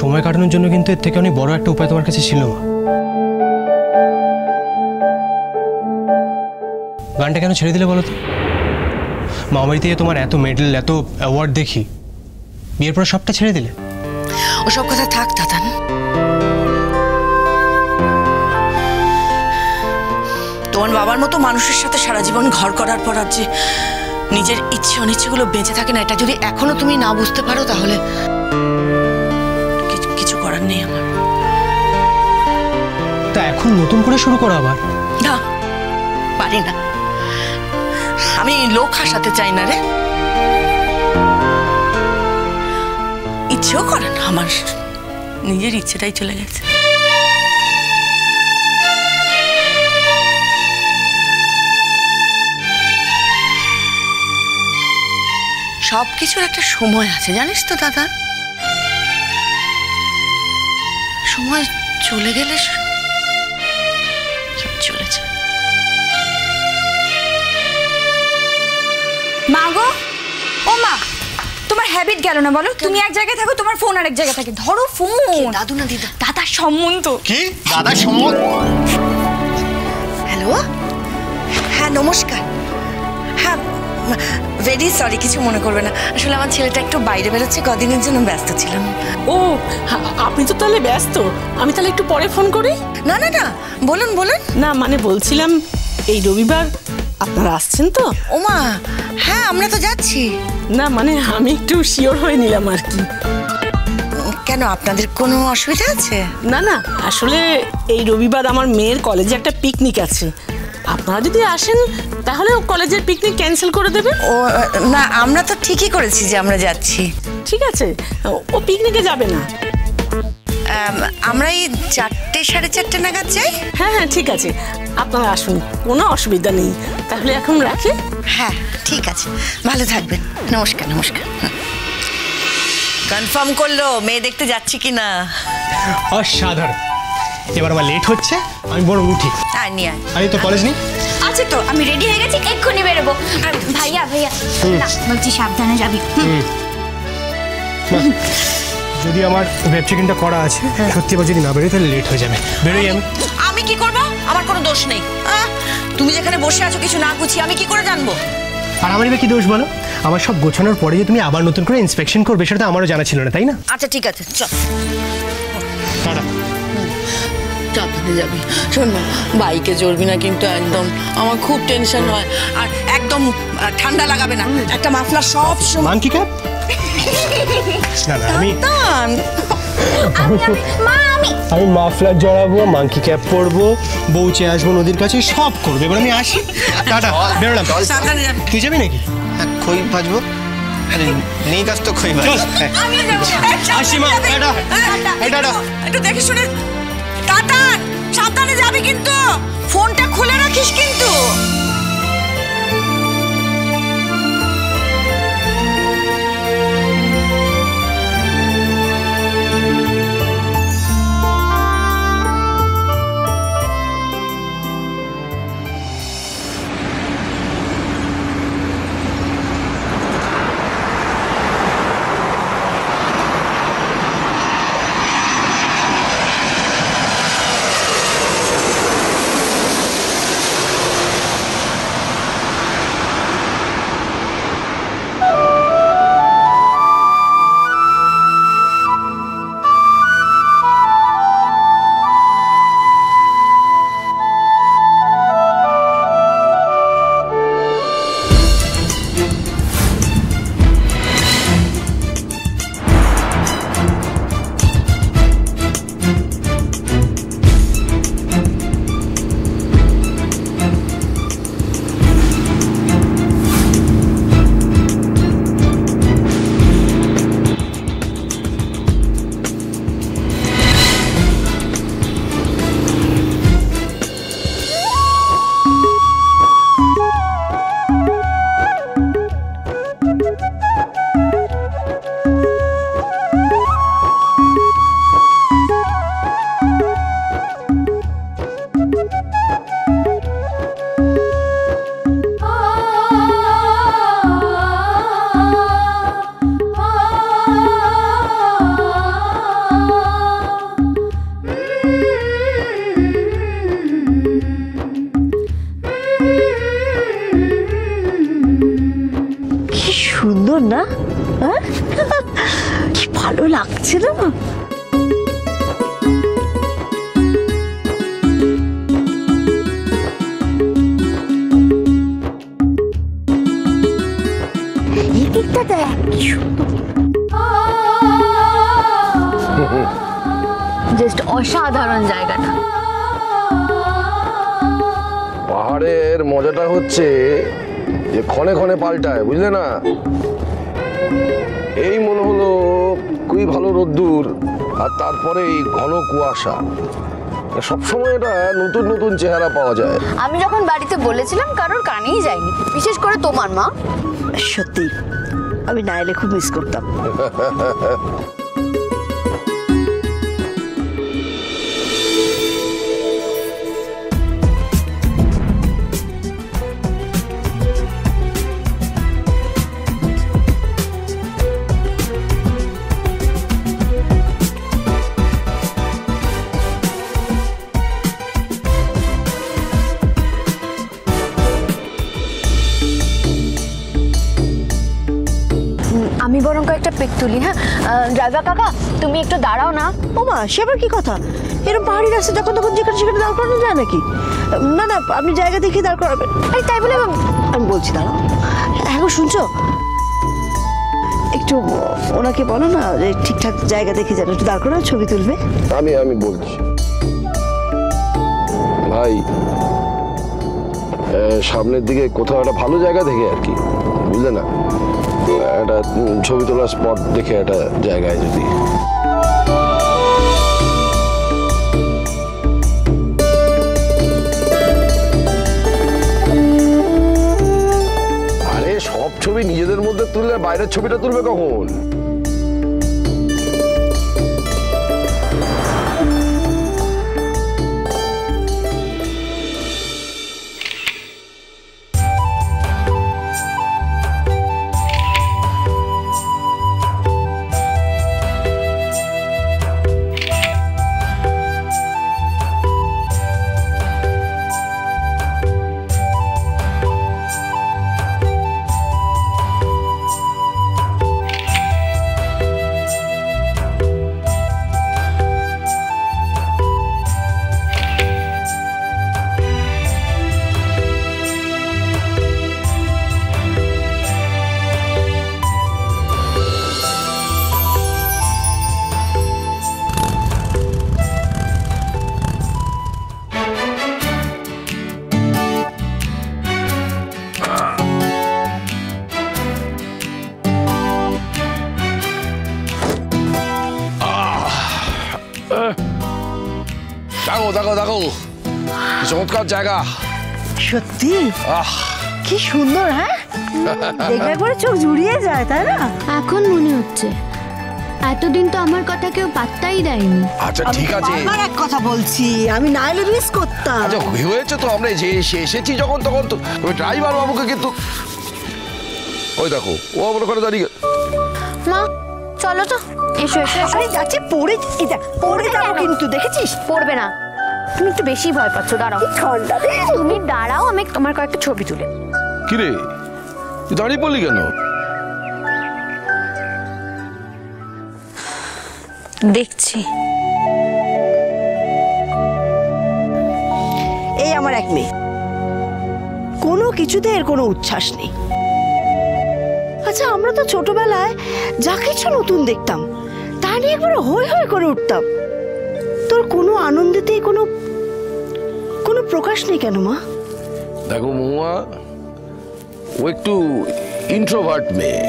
সময় কাটানোর জন্য কিন্তু এর থেকে অনেক বড় একটা উপায় তোমার কাছে ছিল মা। গানটা কেন ছেড়ে দিলে বলো তো? মামাবাড়ি থেকে তোমার এত মেডেল, এত অ্যাওয়ার্ড দেখি, বিয়ের পর সবটা ছেড়ে দিলে? ওসব কথা থাক দাদান। তোমার বাবার মতো মানুষের সাথে সারা জীবন ঘর করার পর আর যে নিজের ইচ্ছে অনিচ্ছেগুলো বেঁচে থাকে না, এটা যদি এখনো তুমি না বুঝতে পারো তাহলে কিছু করার নেই আমার। তা এখন নতুন করে শুরু করো আবার? না, পারি না। আমি লোক হাসাতে চাই না রে, ইচ্ছেও করে না আমার, নিজের ইচ্ছেটাই চলে গেছে। সবকিছুর একটা সময় আছে জানিস তো দাদা, সময় চলে গেলে সব চলেছে। মা গো, ও মা, তোমার হ্যাবিট গেল না বলো? তুমি এক জায়গায় থাকো, তোমার ফোন আরেক জায়গায় থাকে। ধরো ফোন। দাদু না দিদা? দাদার সম্বন্ধ। কি দাদার সম্বন্ধ? হ্যালো, হ্যাঁ নমস্কার। হ্যাঁ, ভেরি সরি, কিছু মনে করবে না। আসলে আমার ছেলেটা একটু বাইরে বেরোচ্ছে, কদিনের জন্য ব্যস্ত ছিলাম। ও, আপনি তো তাহলে ব্যস্ত, আমি তাহলে একটু পরে ফোন করি। না না না, বলুন বলুন। না মানে বলছিলাম, এই রবিবার আপনারা আসছেন তো? ওমা, হ্যাঁ আমরা তো যাচ্ছি। না মানে আমি একটু শিওর হয়ে নিলাম আর কি। কেন, আপনাদের কোনো অসুবিধা আছে? না না, আসলে এই রবিবার আমার মেয়ের কলেজে একটা পিকনিক আছে, আপনারা যদি আসেন তাহলে কলেজের পিকনিক ক্যান্সেল করে দেবেন। ও না, আমরা তো ঠিকই করেছি যে আমরা যাচ্ছি। ঠিক আছে, ও পিকনিকে যাবে না। আমরা এই 4টে 4:30 নাগাদ যাই। হ্যাঁ হ্যাঁ ঠিক আছে, আপনারা আসুন, কোনো অসুবিধা নেই। তাহলে এখন রাখি। হ্যাঁ ঠিক আছে, ভালো থাকবেন। নমস্কার নমস্কার। কনফার্ম করলো মেয়ে দেখতে যাচ্ছি কিনা? অসাধারণ। এবার আমার লেট হচ্ছে, আমি বড় উঠি। আয় নিয়ে আয়। আরে তো কলেজ নেই? আছে তো, আমি রেডি হয়ে গেছি, এক্ষুনি বেরোবো। ভাইয়া ভাইয়া না, বলছি সাবধানে যাবি। যদি আমার ওয়েব চেকিংটা করা আছে, সত্যি এবার যদি না বেরোই তাহলে লেট হয়ে যাবে। বেরোই আমি। আমি কি করবো? আমার কোনো দোষ নেই। তুমি যেখানে বসে আছো কিছু না গুছিয়ে আমি কি করে জানবো? আর আমারই বা কি দোষ বলো? আমার সব গোছানোর পরে যে তুমি আবার নতুন করে ইন্সপেকশন করবে সেটা তো আমারও জানা ছিল না, তাই না? আচ্ছা ঠিক আছে, চল। টাটা। সাবধানে যাবি। শোন না, বাইকে চড়বি না কিন্তু একদম, আমার খুব টেনশন হয়। আর একদম ঠান্ডা লাগাবে না, একটা মাফলার সব সময়। Monkey cap? না না, আমি মাফলার জড়াবো, মাংকি ক্যাপ পরবো, বউচে আসবো নদীর কাছে, সব করবে। এবার আমি আসি। টাটা, বেরোলাম। সাবধানে যাবি। তুই যাবি নাকি? হ্যাঁ, খই ভাজবো। আরে নেই কাজ তো খই ভাজ। আসি মা, টাটা। টাটা। একটু দেখে শুনে টাটা, সাবধানে যাবি কিন্তু, ফোনটা খুলে রাখিস কিন্তু। লাগছে না মা? এই দিকটা দেখ কি সুন্দর, জাস্ট অসাধারণ জায়গাটা। পাহাড়ের মজাটা হচ্ছে যে ক্ষণে ক্ষণে পাল্টায়, বুঝলে না? এই মনে হলো খুবই ভালো রোদ্দুর, আর তারপরে এই ঘন কুয়াশা, সবসময় এটা নতুন নতুন চেহারা পাওয়া যায়। আমি যখন বাড়িতে বলেছিলাম কারোর কানেই যায়নি, বিশেষ করে তোমার মা। সত্যি আমি না এলে খুব মিস করতাম। আমি বরং একটা পিক তুলি। হ্যাঁ ড্রাইভার কাকা, তুমি একটু দাঁড়াও না। ও মা, সে আবার কি কথা? এরকম পাহাড়ি রাস্তা যখন তখন যেখানে সেখানে দাঁড় করানো যায় নাকি? না না, আপনি জায়গা দেখে দাঁড় করাবেন। আরে তাই বলে আমি বলছি দাঁড়াও। হ্যাঁ গো, শুনছো? একটু ওনাকে বলো না যে ঠিকঠাক জায়গা দেখে যেন একটু দাঁড় করানো, ছবি তুলবে। আমি বলছি ভাই, সামনের দিকে কোথাও একটা ভালো জায়গা দেখে আর কি, বুঝলে না? একটা ছবি তোলার স্পট দেখে একটা জায়গায় যদি। আরে সব ছবি নিজেদের মধ্যে তুললে বাইরের ছবিটা তুলবে কখন? দেখো দেখো, চমৎকার জায়গা সত্যি কি সুন্দর। হ্যাঁ দেখলে পরে চোখ জুড়িয়ে যায়, তাই না? এখন মনে হচ্ছে এতদিন তো আমার কথা কেউ পাত্তাই দেয়নি। আচ্ছা ঠিক আছে, আমার এক কথা বলছি, আমি না এলে মিস করতাম। আচ্ছা হয়েছে তো, আমরা যে এসেছি যখন তখন তো ড্রাইভার বাবুকে কিন্তু ওই দেখো ও আমার ওখানে দাঁড়িয়ে। মা চলো তো, এসো এসো। আরে যাচ্ছে পড়ে, এটা পড়ে যাবো কিন্তু, দেখেছিস? পড়বে না, তুমি একটু বেশি ভয় পাচ্ছ। দাঁড়াও, ঠান্ডা তুমি দাঁড়াও, আমি তোমার কয়েকটা ছবি তুলে। কি রে, তুই দাঁড়িয়ে পড়লি কেন? দেখছি। এই আমার এক মেয়ে, কোনো কিছুতে এর কোনো উচ্ছ্বাস নেই। আচ্ছা আমরা তো ছোটবেলায় যা কিছু নতুন দেখতাম তা নিয়ে একবার হই হই করে উঠতাম। তোর কোনো আনন্দেতে কোনো কোনো প্রকাশ নেই কেন মা? দেখো মহুয়া, ও একটু ইন্ট্রোভার্ট মেয়ে,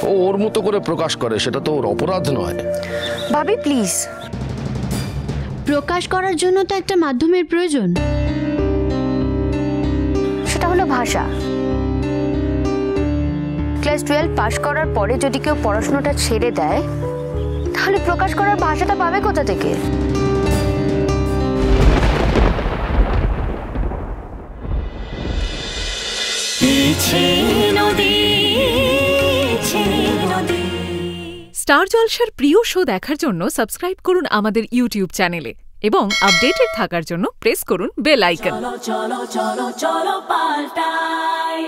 ও ওর মতো করে প্রকাশ করে, সেটা তো ওর অপরাধ নয়। ভাবি প্লিজ, প্রকাশ করার জন্য তো একটা মাধ্যমের প্রয়োজন, সেটা হলো ভাষা। ক্লাস 12 পাশ করার পরে যদি কেউ পড়াশোনাটা ছেড়ে দেয়, তাহলে প্রকাশ করার ভাষাটা পাবে কোথা থেকে? স্টার জলসার প্রিয় শো দেখার জন্য সাবস্ক্রাইব করুন আমাদের ইউটিউব চ্যানেলে এবং আপডেটেড থাকার জন্য প্রেস করুন বেল আইকন। চলো চলো চলো চলো পাল্টাই।